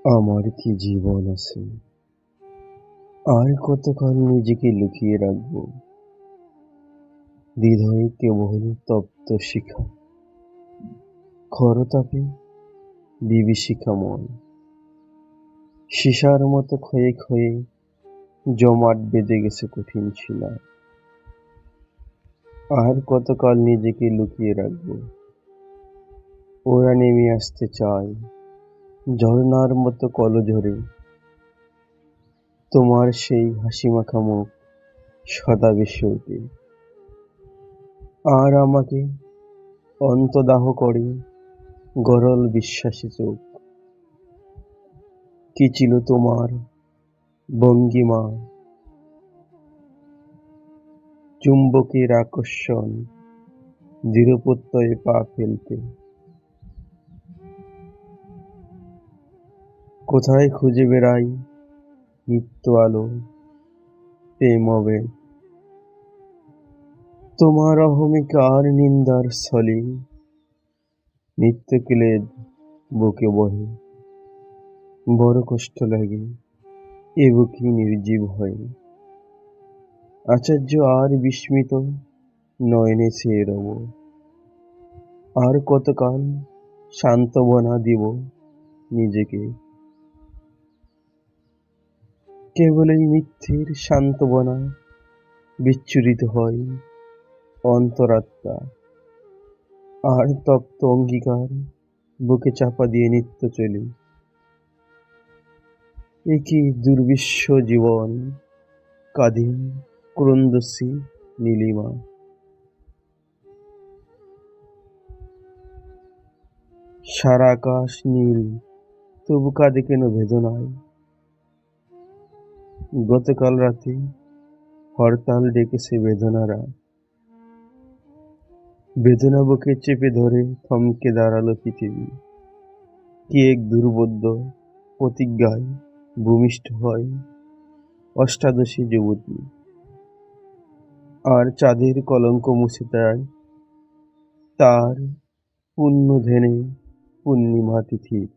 আমার কি জীবন আছে, আর কতকাল নিজেকে লুকিয়ে রাখবো। হৃদয়ে কেবল তপ্ত শিখা, খরতাপে বিভীষিকাময়, সীসার মতো ক্ষয়ে ক্ষয়ে জমাট বেঁধে গেছে কঠিন শিলা। আর কতকাল নিজেকে লুকিয়ে রাখবো। ওরা নেমে আসতে চায় ঝর্ণার মতো কলঝরে, তোমার সেই হাসিমাখা মুখ সদা ভেসে ওঠে। আর আমাকে অন্তদাহ করে গরল বিশ্বাসী চোখ। কি ছিল তোমার ভঙ্গিমা, চুম্বকের আকর্ষণ, দৃঢ়প্রত্যয়ে পা ফেলতে। কোথায় খুঁজে বেড়াই নিত্য আলো, প্রেম হবে তোমার অহমিকার নিন্দার স্থলে। নিত্য ক্লেদ বুকে বহে, বড় কষ্ট লাগে এ বুকে নির্জীব হয়ে। আচার্য আর বিস্মিত নয়নে চেয়ে রব। আর কতকাল সান্ত্বনা দিব নিজেকে। কেবল এই মিথ্যের সান্ত্বনা বিচ্ছুরিত হয় অন্তরাত্মা। আর তপ্ত অঙ্গীকার বুকে চাপা দিয়ে নিত্য চলি। এ কি দুর্বিশ্ব জীবন, কাঁদিন ক্রন্দসী নীলিমা। সারা আকাশ নীল, তবু কাঁদে কেন বেদনায়। গতকাল রাতে হরতাল ডেকেছে বেদনারা, বেদনা বুকে চেপে ধরে থমকে দাঁড়ালো পৃথিবী। কি এক দুর্বোধ্য প্রতিজ্ঞায় ভূমিষ্ঠ হয় অষ্টাদশী যুবতী। আর চাঁদের কলঙ্ক মুছে দেয় তার পুণ্য ধেনে পূর্ণিমা তিথির।